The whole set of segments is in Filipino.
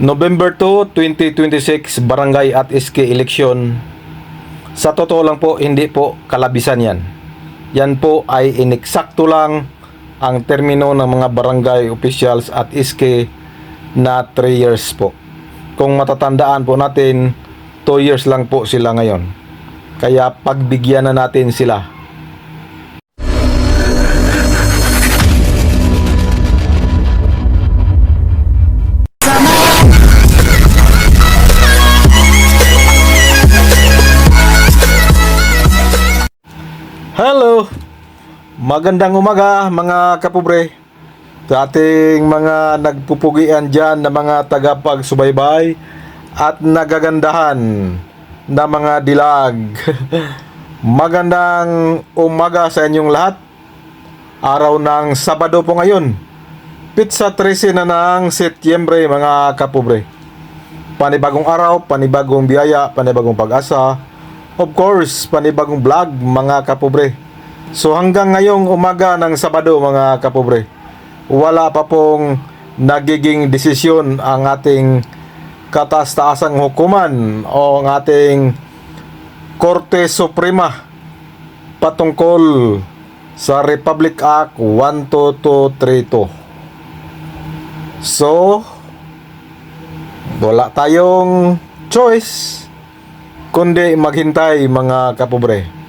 November 2, 2026, barangay at SK election. Sa totoo lang po, hindi po kalabisan yan. Yan po ay ineksakto lang ang termino ng mga barangay officials at SK na 3 years po. Kung matatandaan po natin, 2 years lang po sila ngayon. Kaya pagbigyan na natin sila. Hello! Magandang umaga mga kapobre. Sa ating mga nagpupugian dyan na mga tagapagsubaybay at nagagandahan na mga dilag. Magandang umaga sa inyong lahat. Araw ng Sabado po ngayon. Pizza 13 na ng Setyembre mga kapobre. Panibagong araw, panibagong biyaya, panibagong pag-asa. Of course, panibagong vlog mga kapobre. So hanggang ngayong umaga ng Sabado mga kapobre, wala pa pong nagiging desisyon ang ating kataas-taasang hukuman o ang ating Korte Suprema patungkol sa Republic Act 12232. So wala tayong choice kundi maghintay mga kapobre.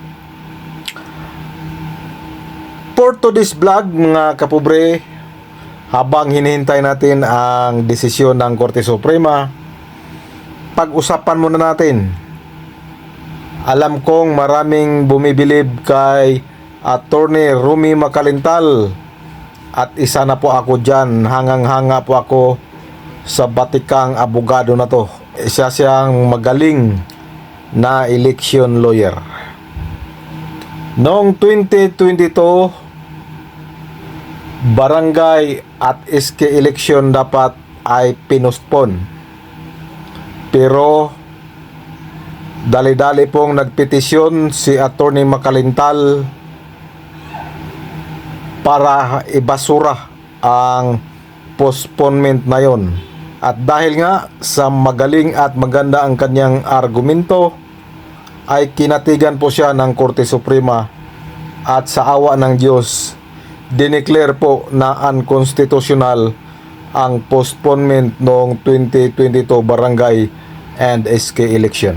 For today's vlog mga kapobre, habang hinihintay natin ang desisyon ng Korte Suprema, pag-usapan muna natin. Alam kong maraming bumibilib kay Attorney Rumi Makalintal at isa na po ako dyan, hangang-hanga po ako sa batikang abogado na to. Isa siyang magaling na election lawyer. Noong 2022, barangay at SK election dapat ay pinuspon. Pero dali-dali pong nagpetisyon si Attorney Makalintal para ibasura ang postponement na yon. At dahil nga sa magaling at maganda ang kanyang argumento, ay kinatigan po siya ng Korte Suprema at sa awa ng Diyos, dineclare po na unconstitutional ang postponement noong 2022 barangay and SK election.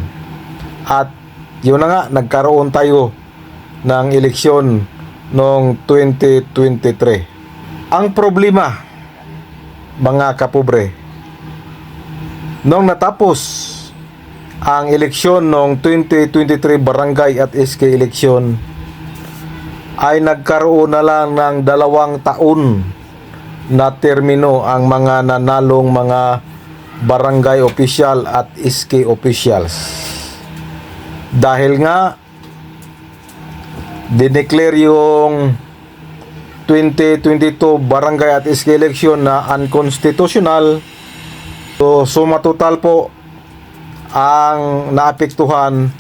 At yun na nga, nagkaroon tayo ng eleksyon noong 2023. Ang problema, mga kapobre, noong natapos ang eleksyon noong 2023 barangay at SK election, ay nagkaroon na lang ng 2 taon na termino ang mga nanalong mga barangay official at SK officials. Dahil nga dineclare yung 2022 barangay at SK election na unconstitutional. So suma total po ang naapektuhan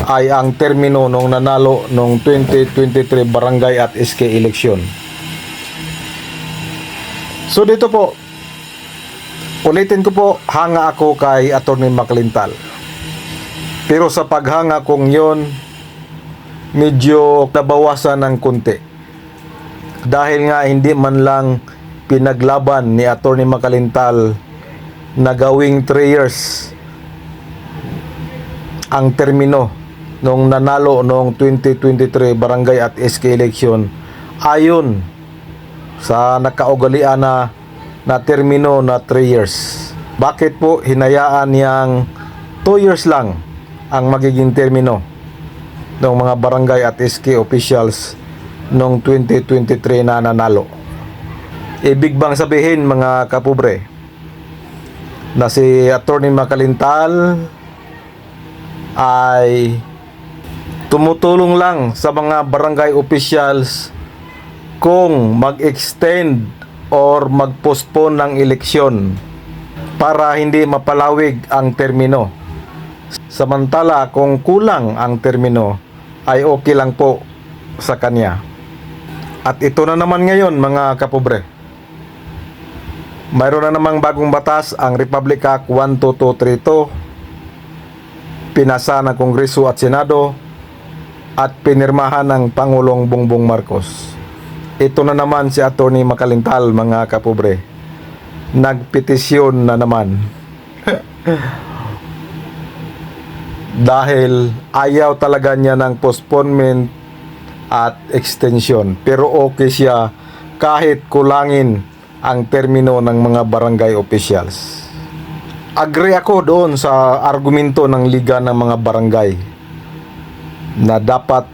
ay ang termino nung nanalo nung 2023 barangay at SK election. So dito po, ulitin ko po, hanga ako kay Attorney Makalintal. Pero sa paghanga kong yon, medyo nabawasan ng konti. Dahil nga hindi man lang pinaglaban ni Attorney Makalintal na gawing 3 years ang termino nung nanalo noong 2023 barangay at SK election ayon sa nakaugalian na termino na 3 years. Bakit po hinayaan niyang 2 years lang ang magiging termino ng mga barangay at SK officials noong 2023 na nanalo? Ibig bang sabihin mga kapobre na si Attorney Makalintal ay tumutulong lang sa mga barangay officials kung mag-extend or mag-postpone ng eleksyon para hindi mapalawig ang termino? Samantala kung kulang ang termino ay okay lang po sa kanya. At ito na naman ngayon mga kapobre, Mayroon na namang bagong batas ang Republic Act 12232, pinasa ng Kongreso at Senado at pinirmahan ng Pangulong Bongbong Marcos. Ito na naman si Atty. Makalintal, mga kapobre. Nagpetisyon na naman. Dahil ayaw talaga niya ng postponement at extension. Pero okay siya kahit kulangin ang termino ng mga barangay officials. Agree ako doon sa argumento ng Liga ng mga Barangay na dapat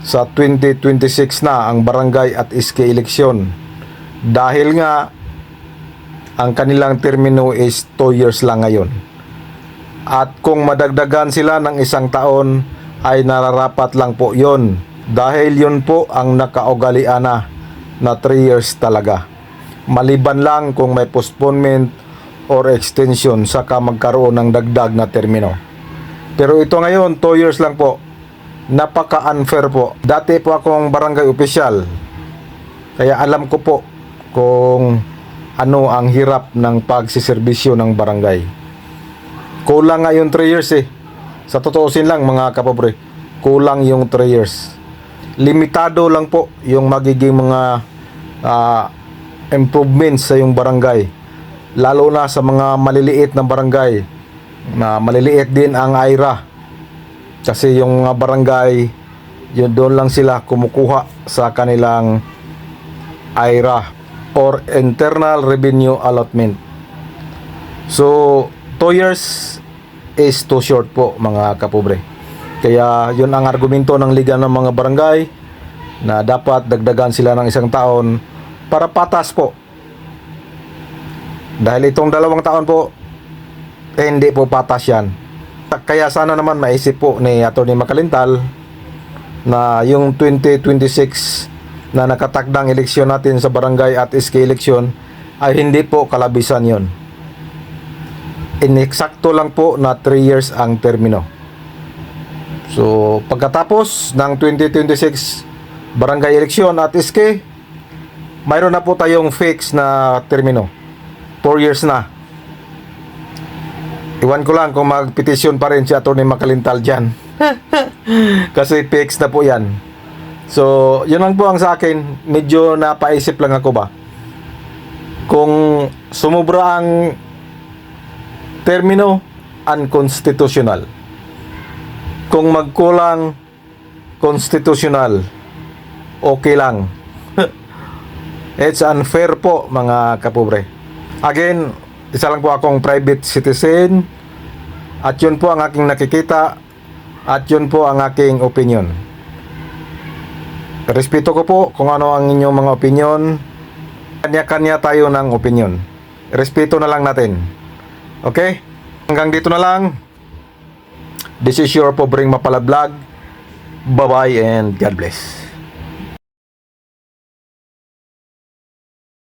sa 2026 na ang barangay at SK eleksyon dahil nga ang kanilang termino is 2 years lang ngayon. At kung madagdagan sila ng 1 taon ay nararapat lang po yon dahil yun po ang nakaugalian na 3 years talaga. Maliban lang kung may postponement or extension saka magkaroon ng dagdag na termino. Pero ito ngayon 2 years lang po. Napaka-unfair po. Dati po akong barangay official. Kaya alam ko po kung ano ang hirap ng pagsiservisyo ng barangay. Kulang nga yung 3 years eh. Sa totoosin lang mga kapobre, kulang yung 3 years. Limitado lang po yung magiging mga improvements sa yung barangay. Lalo na sa mga maliliit na barangay. Na maliliit din ang AIRA. Kasi yung mga barangay, yun doon lang sila kumukuha sa kanilang AIRA or Internal Revenue Allotment. So, 2 years is too short po mga kapobre. Kaya yun ang argumento ng Liga ng mga Barangay na dapat dagdagan sila ng 1 taon para patas po. Dahil itong 2 taon po, hindi po patas yan. Kaya sana naman maisip po ni Atty. Makalintal na yung 2026 na nakatakdang eleksyon natin sa barangay at SK eleksyon ay hindi po kalabisan yon. Ineksakto lang po na 3 years ang termino. So, pagkatapos ng 2026 barangay eleksyon at SK, mayroon na po tayong fix na termino. 4 years na. Iwan ko lang kung magpetisyon pa rin si Atty. Makalintal dyan. Kasi fix na po yan. So, yun lang po ang sa akin. Medyo napaisip lang ako ba. Kung sumubra ang termino, unconstitutional. Kung magkulang, constitutional. Okay lang. It's unfair po mga kapobre. Again, isa lang po akong private citizen at yun po ang aking nakikita at yun po ang aking opinion. Respeto ko po kung ano ang inyong mga opinion. Kanya-kanya tayo ng opinion. Respeto na lang natin. Okay? Hanggang dito na lang. This is your Pobreng Mapala Vlog. Bye-bye and God bless.